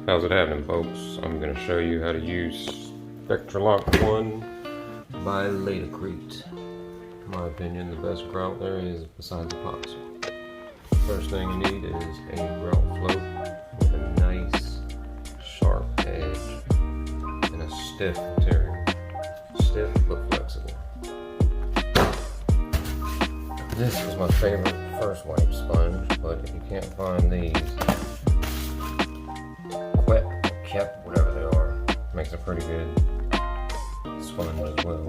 How's it happening, folks? I'm going to show you how to use Spectralock 1 by Laticrete. In my opinion, the best grout there is besides epoxy. First thing you need is a grout float with a nice sharp edge and a stiff material. Stiff but flexible. This is my favorite first wipe sponge, but if you can't find these, wet, kept, whatever they are, makes a pretty good sponge as well.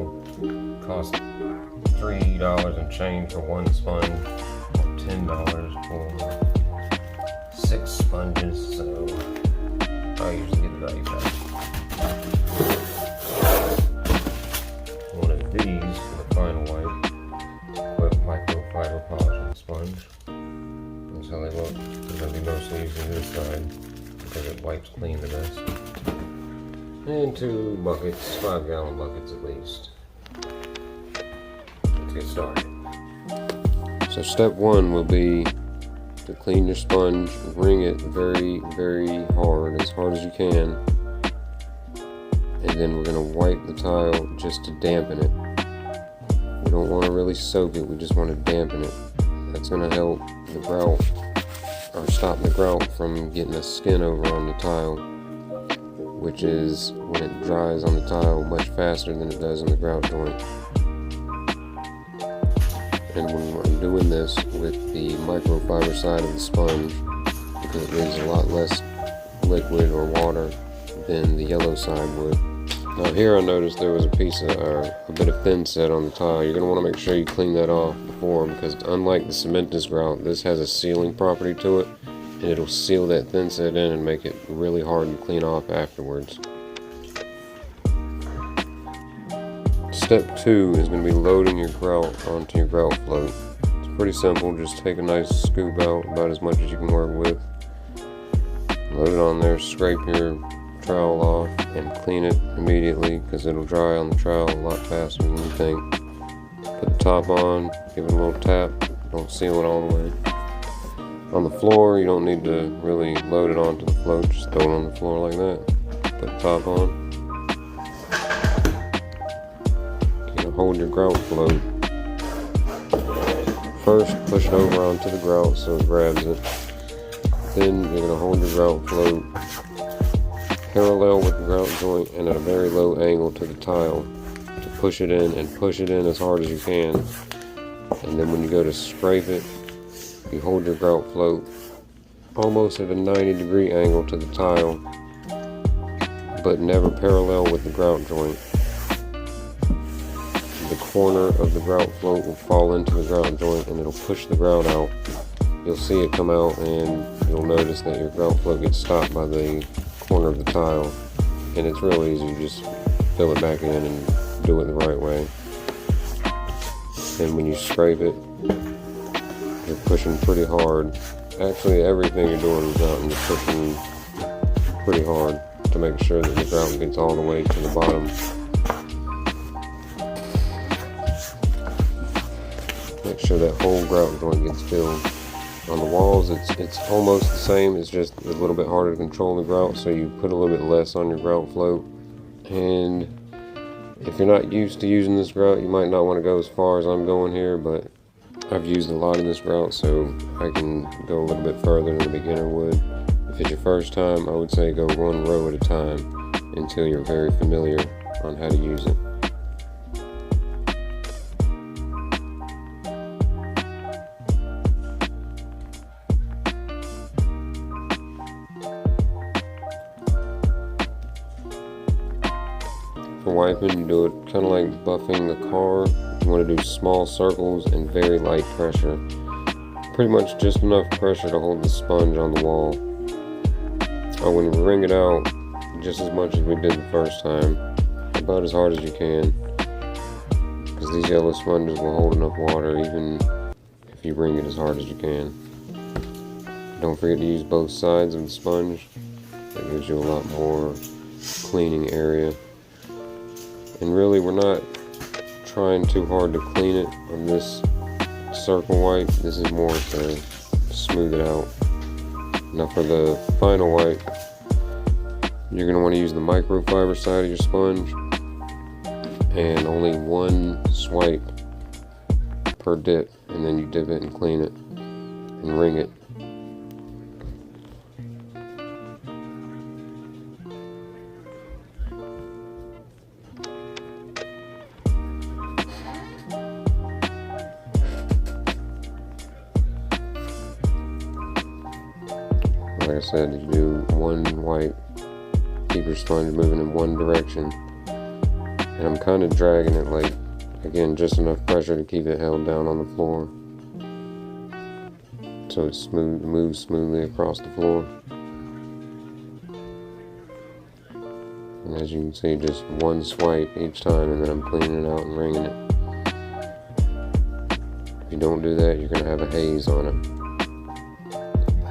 Costs $3 and change for one sponge, or $10 for 6 sponges, so I usually get the value back. One of these for the final wipe, with microfiber polishing sponge. That's how they look. I'm going to be mostly using this side because it wipes clean the best. And 2 buckets, 5-gallon buckets at least. Let's get started. So step 1 will be to clean your sponge, wring it very, very hard, as hard as you can. And then we're going to wipe the tile just to dampen it. We don't want to really soak it, we just want to dampen it. That's going to help the grout, or stop the grout from getting a skin over on the tile, which is, when it dries on the tile, much faster than it does on the grout joint. And when I'm doing this with the microfiber side of the sponge, because it leaves a lot less liquid or water than the yellow side would. Now here I noticed there was a piece of, a bit of thin set on the tile. You're going to want to make sure you clean that off before, because unlike the cementous grout, this has a sealing property to it, and it'll seal that thin set in and make it really hard to clean off afterwards. Step 2 is going to be loading your grout onto your grout float. It's pretty simple, just take a nice scoop out, about as much as you can work with. Load it on there, scrape your trowel off and clean it immediately, because it'll dry on the trowel a lot faster than you think. Put the top on, give it a little tap, don't seal it all the way. On the floor, you don't need to really load it onto the float, just throw it on the floor like that. Put the top on. You hold your grout float. First, push it over onto the grout so it grabs it. Then you're going to hold your grout float parallel with the grout joint and at a very low angle to the tile to push it in, and push it in as hard as you can. And then when you go to scrape it, you hold your grout float almost at a 90-degree angle to the tile, but never parallel with the grout joint. The corner of the grout float will fall into the grout joint and it'll push the grout out. You'll see it come out, and you'll notice that your grout float gets stopped by the corner of the tile, and it's real easy. You just fill it back in and do it the right way. And when you scrape it, you're pushing pretty hard. Actually, everything you're doing is out and you're pushing pretty hard to make sure that the grout gets all the way to the bottom. Make sure that whole grout joint gets filled. On the walls, it's almost the same. It's just a little bit harder to control the grout, so you put a little bit less on your grout float. And if you're not used to using this grout, you might not want to go as far as I'm going here, but I've used a lot of this grout, so I can go a little bit further than a beginner would. If it's your first time, I would say go 1 row at a time until you're very familiar on how to use it. For wiping, you do it kind of like buffing the car. You want to do small circles and very light pressure. Pretty much just enough pressure to hold the sponge on the wall. I wouldn't wring it out just as much as we did the first time. About as hard as you can, because these yellow sponges will hold enough water even if you wring it as hard as you can. Don't forget to use both sides of the sponge. That gives you a lot more cleaning area. And really, we're not trying too hard to clean it on this circle wipe. This is more to smooth it out. Now for the final wipe, You're going to want to use the microfiber side of your sponge, and only one swipe per dip, and then you dip it and clean it and ring it. Like I said, you do one wipe, keep your sponge moving in one direction, and I'm kind of dragging it, like, again, just enough pressure to keep it held down on the floor so it moves smoothly across the floor. And as you can see, just one swipe each time, and then I'm cleaning it out and ringing it. If you don't do that, you're going to have a haze on it.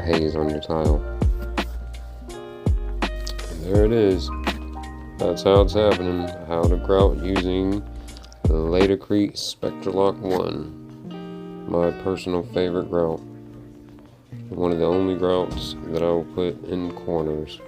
Haze on your tile. And there it is. That's how it's happening. How to grout using the Laticrete Spectralock 1. My personal favorite grout. One of the only grouts that I will put in corners.